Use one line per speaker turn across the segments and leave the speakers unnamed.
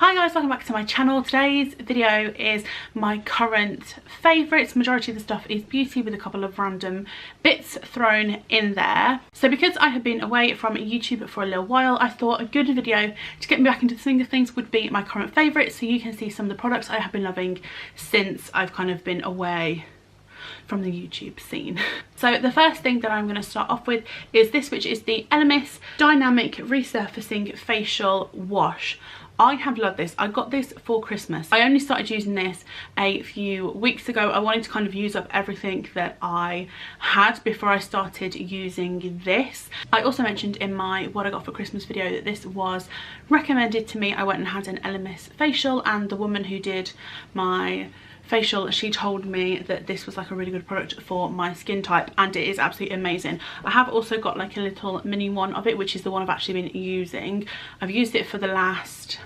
Hi guys, welcome back to my channel. Today's video is my current favourites. Majority of the stuff is beauty with a couple of random bits thrown in there. So because I have been away from YouTube for a little while, I thought a good video to get me back into the swing of things would be my current favourites, so you can see some of the products I have been loving since I've kind of been away from the YouTube scene. So the first thing that I'm going to start off with is this, which is the Elemis Dynamic Resurfacing Facial Wash. I have loved this. I got this for Christmas. I only started using this a few weeks ago. I wanted to kind of use up everything that I had before I started using this. I also mentioned in my what I got for Christmas video that this was recommended to me. I went and had an Elemis facial, and the woman who did my facial, she told me that this was like a really good product for my skin type, and it is absolutely amazing. I have also got like a little mini one of it, which is the one I've actually been using. I've used it for the last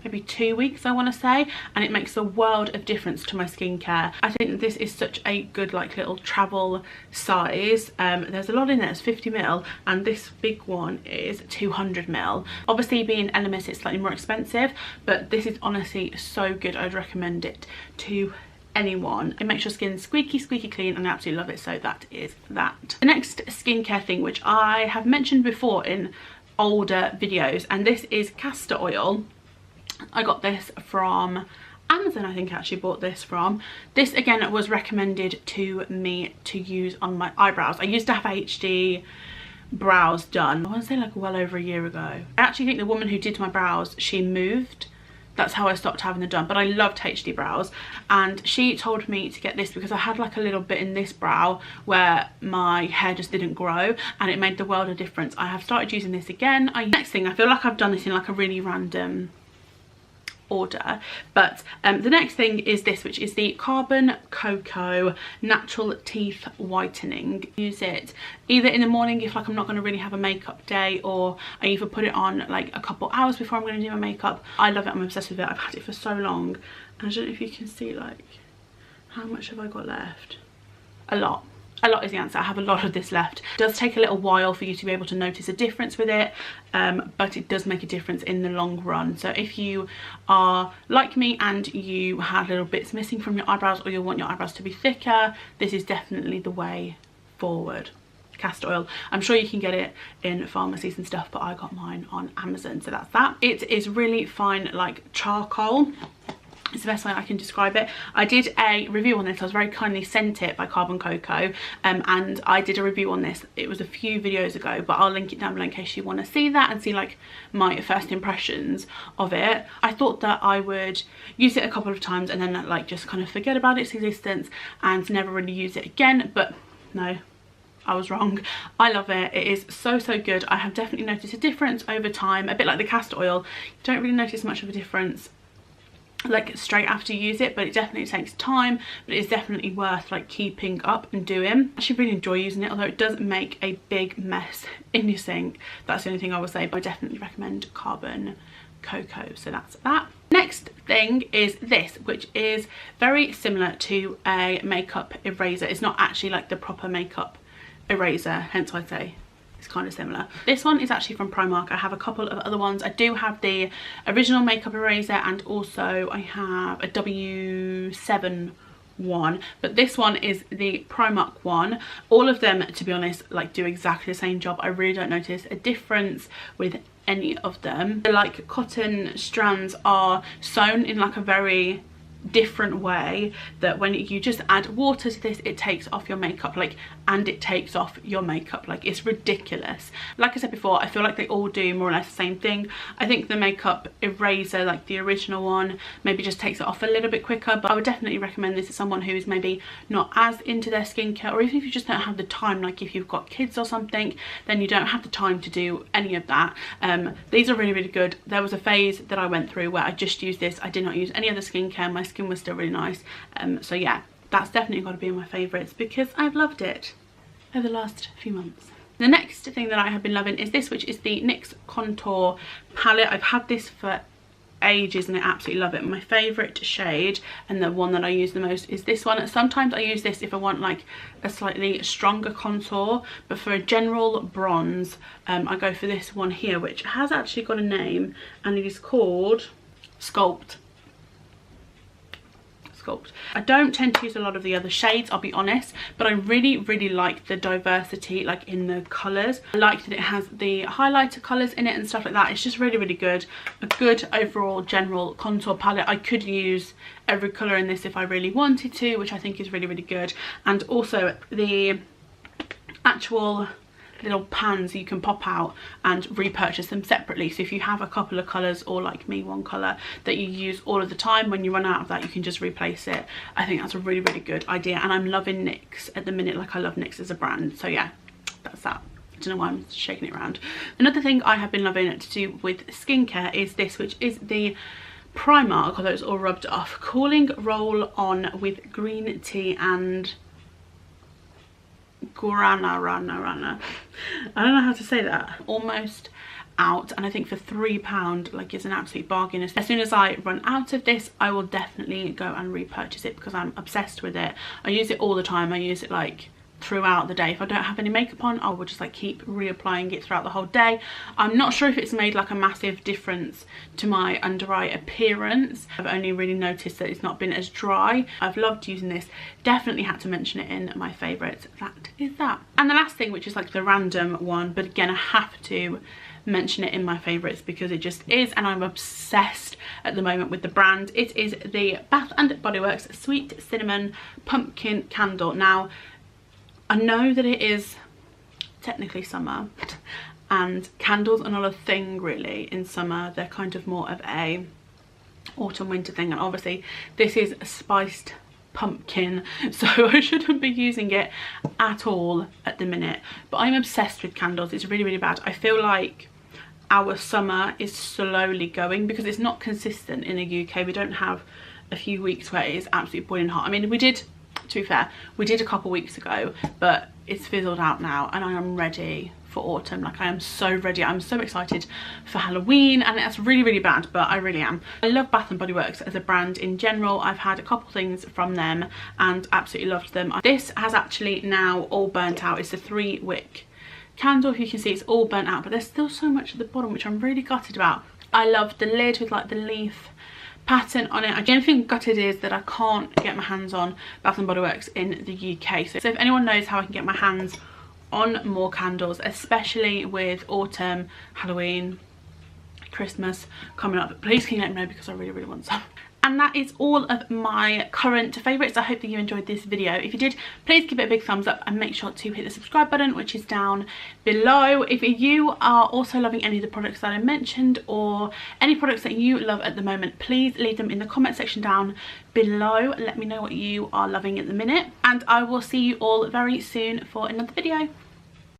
maybe 2 weeks, I want to say, and it makes a world of difference to my skincare. I think this is such a good like little travel size. There's a lot in there. It's 50ml, and this big one is 200ml. Obviously being Elemis, it's slightly more expensive, but this is honestly so good. I'd recommend it to anyone. It makes your skin squeaky clean, and I absolutely love it. So that is that. The next skincare thing, which I have mentioned before in older videos, and this is castor oil. I got this from Amazon, I think I actually bought this from. This again was recommended to me to use on my eyebrows. I used to have HD brows done, I want to say like well over a year ago. I actually think the woman who did my brows, she moved. That's how I stopped having them done, but I loved HD brows, and she told me to get this because I had like a little bit in this brow where my hair just didn't grow, and it made the world of difference. I have started using this again. Next thing, I feel like I've done this in like a really random order, but the next thing is this, which is the Carbon Cocoa Natural Teeth Whitening. Use it either in the morning if like I'm not going to really have a makeup day, or I either put it on like a couple hours before I'm going to do my makeup. I love it. I'm obsessed with it. I've had it for so long, and I don't know if you can see like how much have I got left. A lot is the answer. I have a lot of this left. It does take a little while for you to be able to notice a difference with it, but it does make a difference in the long run. So if you are like me and you have little bits missing from your eyebrows, or you want your eyebrows to be thicker, this is definitely the way forward. Castor oil. I'm sure you can get it in pharmacies and stuff, but I got mine on Amazon, so that's that. It is really fine like charcoal. It's the best way I can describe it. I did a review on this. I was very kindly sent it by Carbon Cocoa, and I did a review on this. It was a few videos ago, but I'll link it down below in case you want to see that and see like my first impressions of it. I thought that I would use it a couple of times and then like just kind of forget about its existence and never really use it again, but no, I was wrong. I love it. It is so good. I have definitely noticed a difference over time. A bit like the castor oil, you don't really notice much of a difference like straight after you use it, but it definitely takes time, but it's definitely worth like keeping up and doing. I actually really enjoy using it, although it does make a big mess in your sink. That's the only thing I will say, but I definitely recommend Carbon Cocoa. So that's that. Next thing is this, which is very similar to a makeup eraser. It's not actually like the proper makeup eraser, hence I say it's kind of similar. This one is actually from Primark. I have a couple of other ones. I do have the original makeup eraser, and also I have a W7 one, but this one is the Primark one. All of them, to be honest, like do exactly the same job. I really don't notice a difference with any of them. The like cotton strands are sewn in like a very different way, that when you just add water to this, it takes off your makeup, like, and it takes off your makeup. Like, it's ridiculous. Like I said before, I feel like they all do more or less the same thing. I think the makeup eraser, like the original one, maybe just takes it off a little bit quicker, but I would definitely recommend this to someone who is maybe not as into their skincare, or even if you just don't have the time, like if you've got kids or something, then you don't have the time to do any of that. These are really good. There was a phase that I went through where I just used this. I did not use any other skincare. My skin was still really nice. So yeah, that's definitely got to be in my favourites because I've loved it over the last few months. The next thing that I have been loving is this, which is the NYX Contour Palette. I've had this for ages and I absolutely love it. My favourite shade, and the one that I use the most, is this one. Sometimes I use this if I want like a slightly stronger contour, but for a general bronze I go for this one here, which has actually got a name, and it is called Sculpt. I don't tend to use a lot of the other shades, I'll be honest, but I really like the diversity like in the colours. I like that it has the highlighter colours in it and stuff like that. It's just really good. A good overall general contour palette. I could use every colour in this if I really wanted to, which I think is really good. And also the actual little pans you can pop out and repurchase them separately. So if you have a couple of colours, or like me, one colour that you use all of the time, when you run out of that you can just replace it. I think that's a really good idea, and I'm loving NYX at the minute. Like, I love NYX as a brand. So yeah, that's that. I don't know why I'm shaking it around. Another thing I have been loving to do with skincare is this, which is the Primark, although it's all rubbed off, Cooling Roll On with green tea and guarana. I don't know how to say that. Almost out, and I think for £3 like it's an absolute bargain. As soon as I run out of this, I will definitely go and repurchase it because I'm obsessed with it. I use it all the time. I use it like throughout the day. If I don't have any makeup on, I will just like keep reapplying it throughout the whole day. I'm not sure if it's made like a massive difference to my under eye appearance. I've only really noticed that it's not been as dry. I've loved using this. Definitely had to mention it in my favourites. That is that. And the last thing, which is like the random one, but again I have to mention it in my favourites because it just is, and I'm obsessed at the moment with the brand. It is the Bath & Body Works Sweet Cinnamon Pumpkin Candle. Now, I know that it is technically summer and candles are not a thing really in summer. They're kind of more of a autumn winter thing, and obviously this is a spiced pumpkin, so I shouldn't be using it at all at the minute. But I'm obsessed with candles. It's really bad. I feel like our summer is slowly going because it's not consistent in the UK. We don't have a few weeks where it is absolutely boiling hot. I mean, we did, to be fair, we did a couple weeks ago, but it's fizzled out now, and I am ready for autumn. Like, I am so ready. I'm so excited for Halloween, and that's really bad, but I really am. I love Bath & Body Works as a brand in general. I've had a couple things from them and absolutely loved them. This has actually now all burnt out. It's a 3-wick candle. If you can see, it's all burnt out, but there's still so much at the bottom, which I'm really gutted about. I love the lid with like the leaf pattern on it. The only thing gutted is that I can't get my hands on Bath & Body Works in the UK. So if anyone knows how I can get my hands on more candles, especially with autumn, Halloween, Christmas coming up, please can you let me know, because I really want some. And that is all of my current favourites. I hope that you enjoyed this video. If you did, please give it a big thumbs up and make sure to hit the subscribe button, which is down below. If you are also loving any of the products that I mentioned, or any products that you love at the moment, please leave them in the comment section down below. Let me know what you are loving at the minute, and I will see you all very soon for another video.